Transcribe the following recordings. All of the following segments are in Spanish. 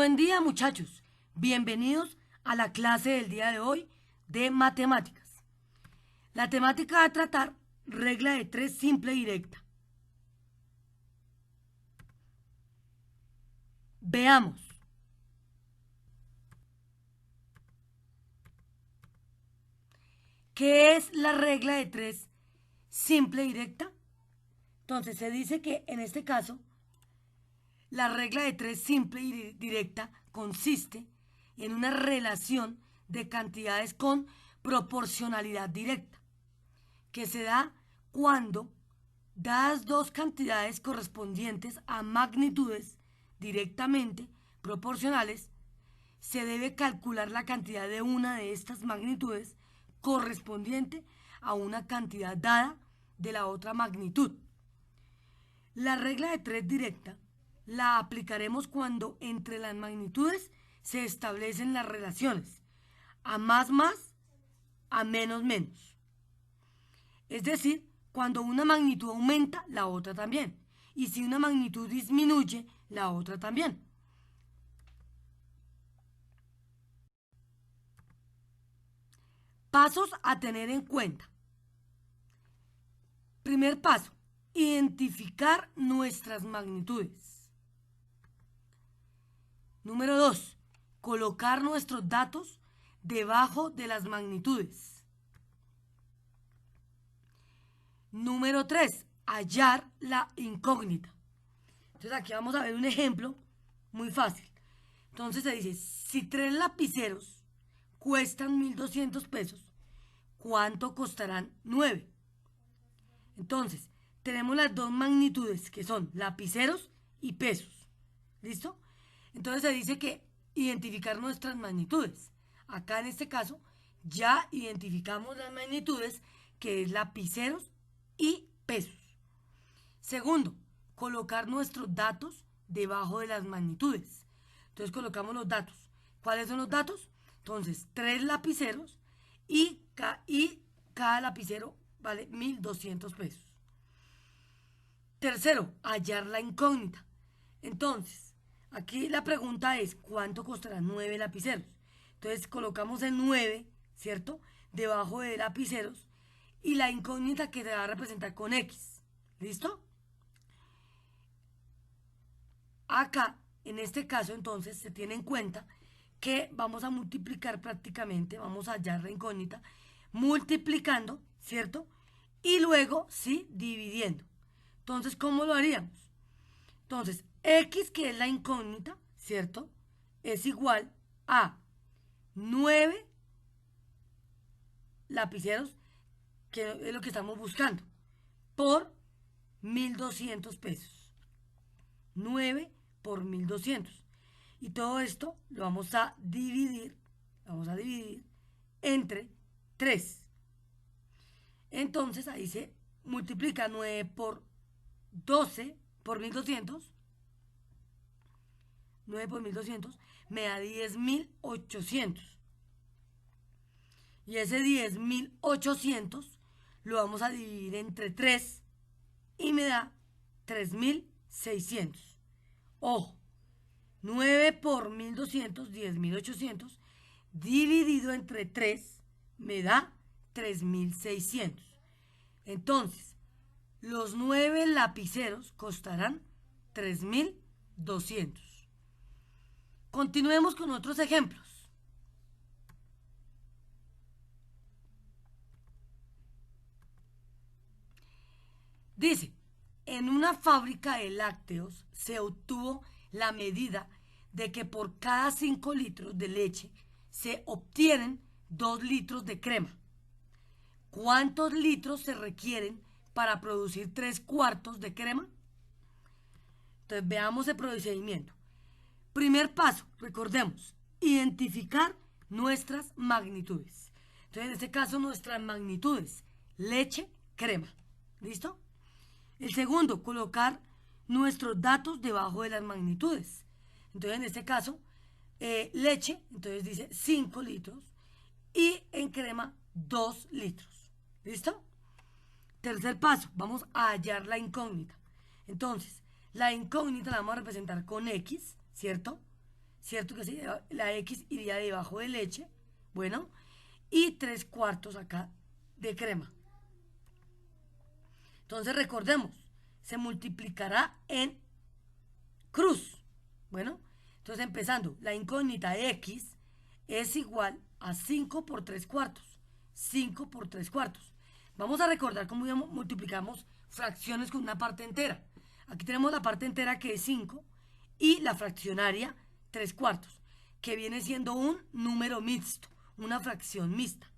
buen día, muchachos. Bienvenidos a la clase del día de hoy de matemáticas. La temática va a tratar regla de 3 simple y directa. Veamos. ¿Qué es la regla de 3 simple y directa? Entonces se dice que en este caso la regla de 3 simple y directa consiste en una relación de cantidades con proporcionalidad directa, que se da cuando, dadas dos cantidades correspondientes a magnitudes directamente proporcionales, se debe calcular la cantidad de una de estas magnitudes correspondiente a una cantidad dada de la otra magnitud. La regla de 3 directa la aplicaremos cuando entre las magnitudes se establecen las relaciones a más, a menos, menos. Es decir, cuando una magnitud aumenta, la otra también. Y si una magnitud disminuye, la otra también. Pasos a tener en cuenta. Primer paso, identificar nuestras magnitudes. Número 2, colocar nuestros datos debajo de las magnitudes. Número 3, hallar la incógnita. Entonces aquí vamos a ver un ejemplo muy fácil. Entonces se dice, si 3 lapiceros cuestan 1.200 pesos, ¿cuánto costarán 9? Entonces, tenemos las dos magnitudes que son lapiceros y pesos. ¿Listo? Entonces se dice que identificar nuestras magnitudes. Acá en este caso ya identificamos las magnitudes que es lapiceros y pesos. Segundo, colocar nuestros datos debajo de las magnitudes. Entonces colocamos los datos. ¿Cuáles son los datos? Entonces, 3 lapiceros y cada lapicero vale 1.200 pesos. Tercero, hallar la incógnita. Entonces, aquí la pregunta es, ¿cuánto costarán 9 lapiceros? Entonces colocamos el 9, ¿cierto? Debajo de lapiceros y la incógnita que se va a representar con X. ¿Listo? Acá, en este caso, entonces, se tiene en cuenta que vamos a multiplicar prácticamente, vamos a hallar la incógnita, multiplicando, ¿cierto? Y luego, sí, dividiendo. Entonces, ¿cómo lo haríamos? Entonces, X, que es la incógnita, ¿cierto? Es igual a 9 lapiceros, que es lo que estamos buscando, por 1.200 pesos. 9 por 1.200. Y todo esto lo vamos a dividir entre 3. Entonces ahí se multiplica 9 por 12 por 1.200. 9 por 1.200 me da 10.800. Y ese 10.800 lo vamos a dividir entre 3 y me da 3.600. Ojo, 9 por 1.200, 10.800, dividido entre 3 me da 3.600. Entonces, los 9 lapiceros costarán 3.200. Continuemos con otros ejemplos. Dice, en una fábrica de lácteos se obtuvo la medida de que por cada 5 litros de leche se obtienen 2 litros de crema. ¿Cuántos litros se requieren para producir 3/4 de crema? Entonces veamos el procedimiento. Primer paso, recordemos, identificar nuestras magnitudes. Entonces en este caso nuestras magnitudes, leche, crema. ¿Listo? El segundo, colocar nuestros datos debajo de las magnitudes. Entonces en este caso, leche, entonces dice 5 litros y en crema 2 litros. ¿Listo? Tercer paso, vamos a hallar la incógnita. Entonces, la incógnita la vamos a representar con X, ¿cierto? ¿cierto? Que sería, la X iría debajo de leche, bueno, y 3/4 acá de crema. Entonces recordemos, se multiplicará en cruz. Bueno, entonces empezando, la incógnita X es igual a 5 por 3/4. 5 por 3/4. Vamos a recordar cómo multiplicamos fracciones con una parte entera. Aquí tenemos la parte entera que es 5 y la fraccionaria 3/4, que viene siendo un número mixto, una fracción mixta.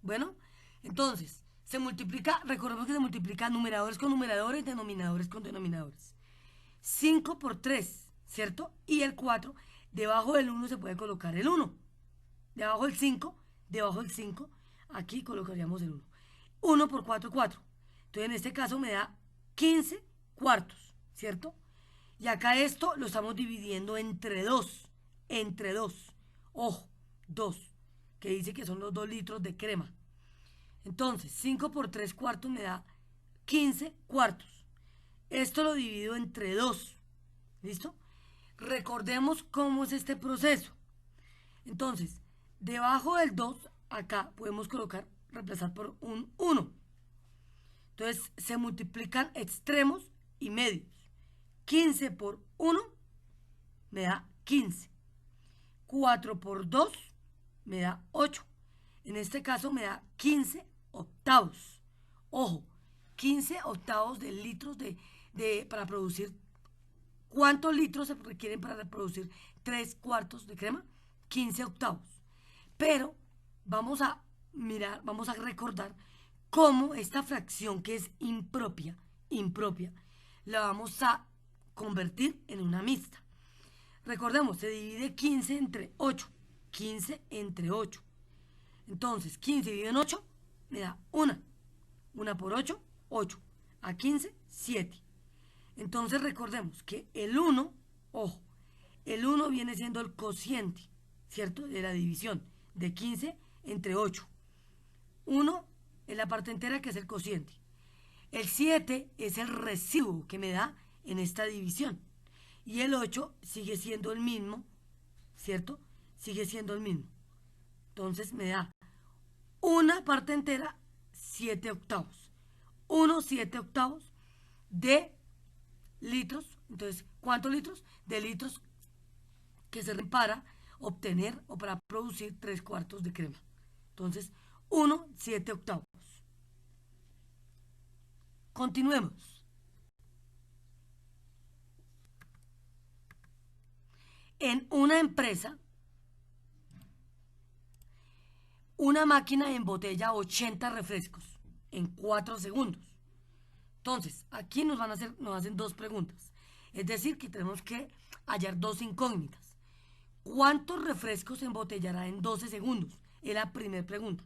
Bueno, entonces, se multiplica, recordemos que se multiplica numeradores con numeradores, denominadores con denominadores. 5 por 3, ¿cierto? Y el 4, debajo del 1 se puede colocar el 1. Debajo del 5, debajo del 5, aquí colocaríamos el 1. 1 por 4, 4. Entonces, en este caso me da 15 cuartos, ¿cierto? Y acá esto lo estamos dividiendo entre 2. Entre 2. Ojo, 2. Que dice que son los 2 litros de crema. Entonces, 5 por 3/4 me da 15 cuartos. Esto lo divido entre 2. ¿Listo? Recordemos cómo es este proceso. Entonces, debajo del 2, acá podemos colocar, reemplazar por un 1. Entonces, se multiplican extremos y medios. 15 por 1 me da 15. 4 por 2 me da 8. En este caso me da 15 octavos. Ojo, 15 octavos de litros para producir. ¿Cuántos litros se requieren para producir 3/4 de crema? 15 octavos. Pero vamos a mirar, vamos a recordar cómo esta fracción que es impropia, la vamos a convertir en una mixta. Recordemos, se divide 15 entre 8. 15 entre 8. Entonces, 15 dividido en 8 me da 1. 1 por 8, 8. A 15, 7. Entonces recordemos que el 1, ojo, el 1 viene siendo el cociente, ¿cierto? De la división de 15 entre 8. 1 es la parte entera que es el cociente. El 7 es el residuo que me da en esta división. Y el 8 sigue siendo el mismo, ¿cierto? Sigue siendo el mismo. Entonces me da una parte entera, 7 octavos. 1, 7 octavos de litros. Entonces, ¿cuántos litros? De litros que se requieren para obtener o para producir 3/4 de crema. Entonces, 1, 7 octavos. Continuemos. En una empresa, una máquina embotella 80 refrescos en 4 segundos. Entonces, aquí nos hacen dos preguntas. Es decir, que tenemos que hallar dos incógnitas. ¿Cuántos refrescos se embotellará en 12 segundos? Es la primera pregunta.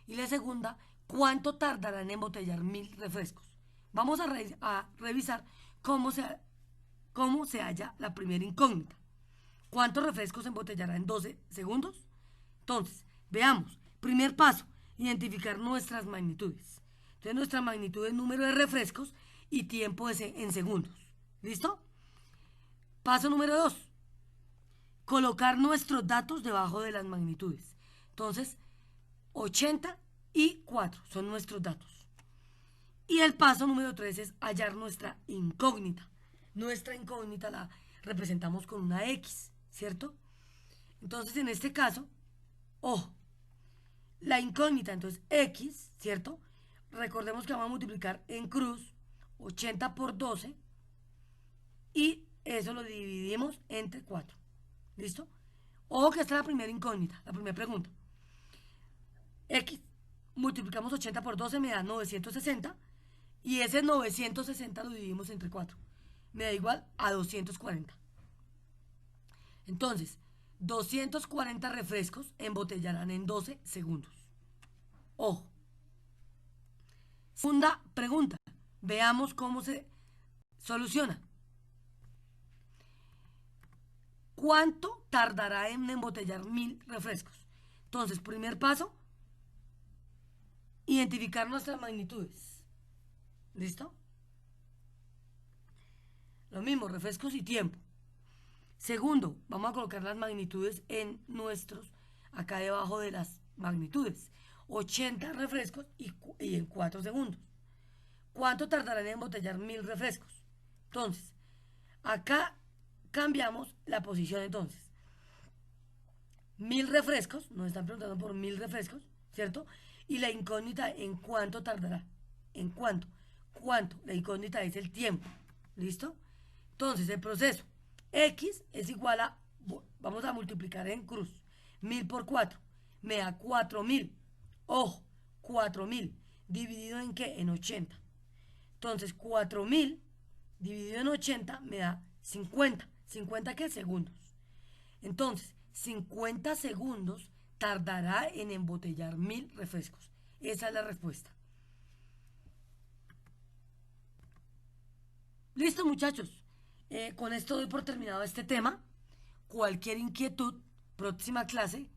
Y la segunda, ¿cuánto tardará en embotellar 1000 refrescos? Vamos a revisar cómo se halla la primera incógnita. ¿Cuántos refrescos se embotellará en 12 segundos? Entonces, veamos. Primer paso, identificar nuestras magnitudes. Entonces, nuestra magnitud es número de refrescos y tiempo en segundos. ¿Listo? Paso número 2. Colocar nuestros datos debajo de las magnitudes. Entonces, 80 y 4 son nuestros datos. Y el paso número 3 es hallar nuestra incógnita. Nuestra incógnita la representamos con una X, ¿cierto? Entonces, en este caso, ojo, la incógnita, entonces X, ¿cierto? Recordemos que vamos a multiplicar en cruz 80 por 12 y eso lo dividimos entre 4. ¿Listo? Ojo que esta es la primera incógnita, la primera pregunta. X, multiplicamos 80 por 12, me da 960 y ese 960 lo dividimos entre 4. Me da igual a 240. Entonces, 240 refrescos embotellarán en 12 segundos. Ojo. Segunda pregunta. Veamos cómo se soluciona. ¿Cuánto tardará en embotellar 1000 refrescos? Entonces, primer paso, identificar nuestras magnitudes. ¿Listo? Lo mismo, refrescos y tiempo. Segundo, vamos a colocar las magnitudes en nuestros, acá debajo de las magnitudes. 80 refrescos y en 4 segundos. ¿Cuánto tardarán en embotellar 1000 refrescos? Entonces, acá cambiamos la posición entonces. 1000 refrescos, nos están preguntando por 1000 refrescos, ¿cierto? Y la incógnita en cuánto tardará. ¿En cuánto? ¿Cuánto? La incógnita es el tiempo. ¿Listo? Entonces, el proceso X es igual a, vamos a multiplicar en cruz, 1000 por 4, me da 4000. Ojo, 4000, ¿dividido en qué? En 80. Entonces, 4000 dividido en 80 me da 50. ¿50 qué? Segundos. Entonces, 50 segundos tardará en embotellar 1000 refrescos. Esa es la respuesta. Listo, muchachos. Con esto doy por terminado este tema. Cualquier inquietud, próxima clase,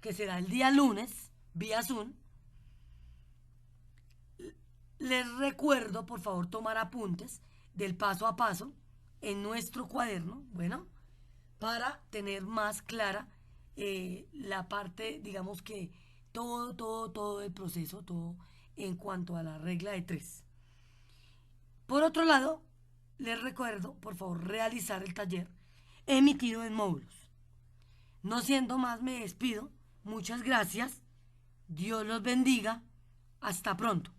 que será el día lunes, vía Zoom. Les recuerdo, por favor, tomar apuntes del paso a paso en nuestro cuaderno, bueno, para tener más clara la parte, digamos que todo el proceso, todo en cuanto a la regla de 3. Por otro lado, les recuerdo, por favor, realizar el taller emitido en módulos. No siendo más, me despido. Muchas gracias. Dios los bendiga. Hasta pronto.